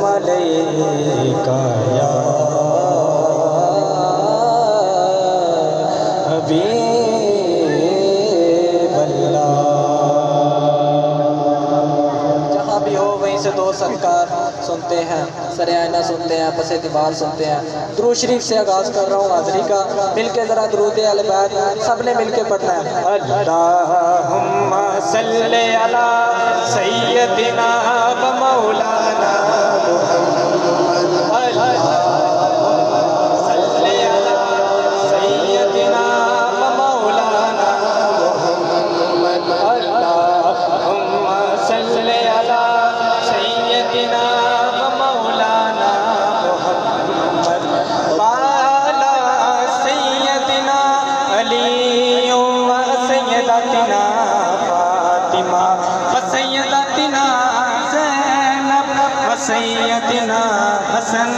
अलैका या हबीबल्लाह। जहाँ भी हो वहीं से दो सरकार सुनते हैं, सरे आईना सुनते हैं, पसे दीवार सुनते हैं। दुरूद शरीफ से आगाज़ कर रहा हूँ हाज़री का, मिलके ज़रा दुरूद अल बैत सबने मिलके पढ़ना है। अल्लाहुम्मा सल्ले अला सय्यदिना व मौलाना मुहम्मद। अल्लाहुम्मा सल्ले अला सय्यदिना व मौलाना मुहम्मद। अल्लाहुम्मा सल्ले अला सय्यदिना व मौलाना मुहम्मद वाला सय्यदिना अली व सय्यदातिना फातिमा व सय्यदातिना ज़ैनब व सय्यदिना हसन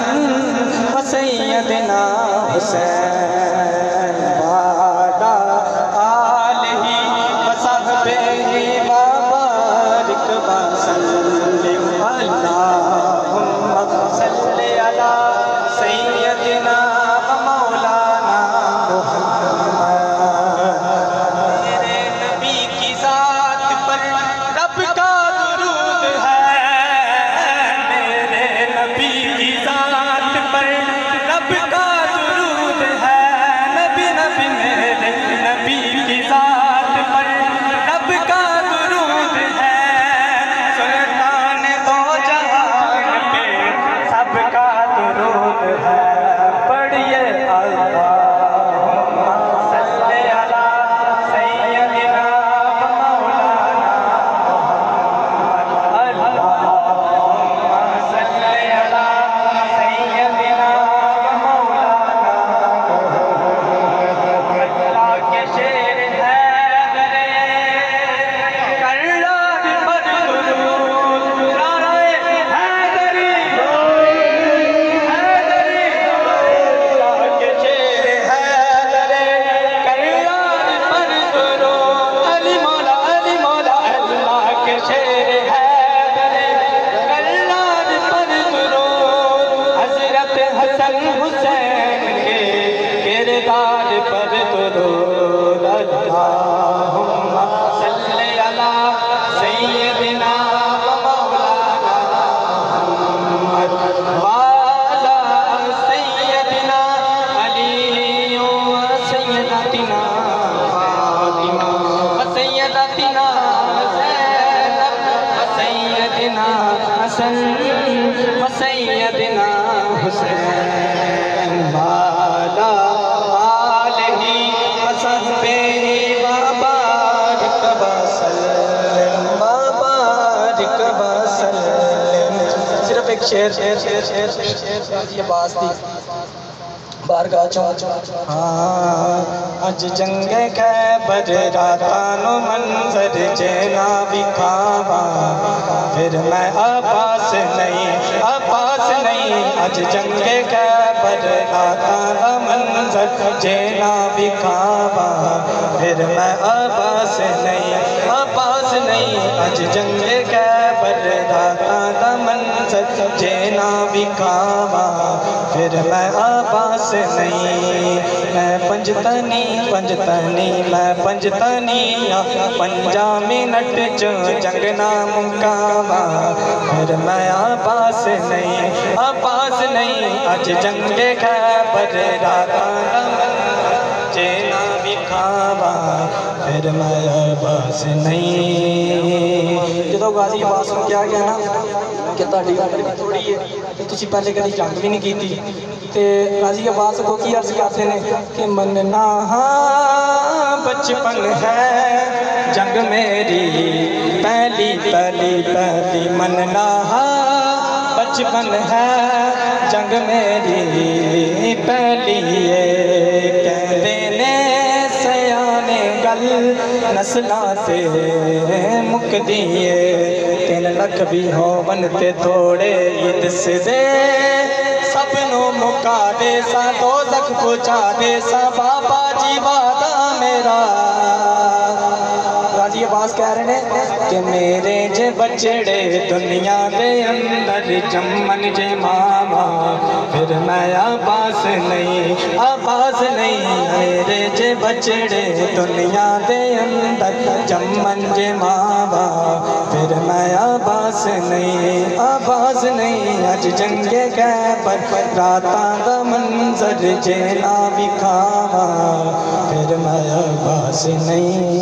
व सय्यदिना हुसैन वाला आलिहि व सहबिहि व बारिक व सल्लिम। अल्लाहुम्मा सल्ली अला सय्यदिना व मौलाना मुहम्मद। मेरे नबी की ज़ात पर रब का दुरूद है, मेरे नबी की ज़ात पर रब का दुरूद है। नबी नबी मेरे नबी की ज़ात पर रब का दुरूद है। सुल्तान दो जहान पे सबका दुरूद है। पढ़िए अल्लाहुम्मा सल्ली अला सय्यदिना व मौलाना मुहम्मद। अल्लाहुम्मा सल्ली अला सय्यदिना व मौलाना मुहम्मद। अल्लाह के शेर है करलाद पर दुरूद, नाराए हैदरी हैदरी। अल्लाह के शेर है करलाद पर दुरूद, अली मौला अल्लाह के शेर है करलाद पर दुरूद। हज़रत हसन हुसैन के किरदार पर दुरूद। अल्लाहुम्मा सल्ली अला सय्यदिना व मौलाना मुहम्मद वाला सय्यदिना अली व सय्यदातिना फातिमा व सय्यदातिना ज़ैनब व सय्यदिना हसन व सय्यदिना हुसैन वाला आलिहि व सहबिहि व बारिक व सल्लिम व बारिक व सल्लिम। सिर्फ एक शेर ये बात थी बारगाह अज जंगे खैबर रातानो मंजर जेना विखावा, फिर मैं अब्बास नहीं अज जंगे खैबर रातानो मंजर जेना विखावा, फिर मैं अब्बास नहीं अज जंगे खैबर रातानो मंजर जेना विखावा, फिर मैं अब्बास नहीं। मैं पंजतनी मैं पंजतनी पंजा मिनट चो जंग ना मुकावा, फिर मैं अब्बास नहीं अज जंगे खैबर रातानो जेना विखावा, फिर मैं अब्बास नहीं। जो गाजी अब्बास को क्या गया ना कि तुहाडी उम्र भी थोड़ी है, तुसीं पहले कभी जंग भी नहीं की, ते गाजी अब्बास को की अर्ज करते हैं कि मनना बचपन है जंग मेरी पहली मनना बचपन है जंग मेरी पहली। कहते ने सयाने गल नस्लां ते मुक दिए, 3 लाख भी होवन ते थोड़े दसदे, सबनों मुका दे सा दोज़ख पहुंचा दे सा बाबा जी वादा मेरा। गाजी अब्बास कह रहे हैं कि मेरे जे बचड़े दुनिया दे अंदर जम्मन जे मामा, फिर मैं आबास नहीं मेरे जे बचड़े दुनिया दे अंदर जम्मन जे मामा, फिर मैं आबास नहीं अज जंगे खैबर रातां दा मंजर जे ना विखावा, फिर मैं आबास नहीं।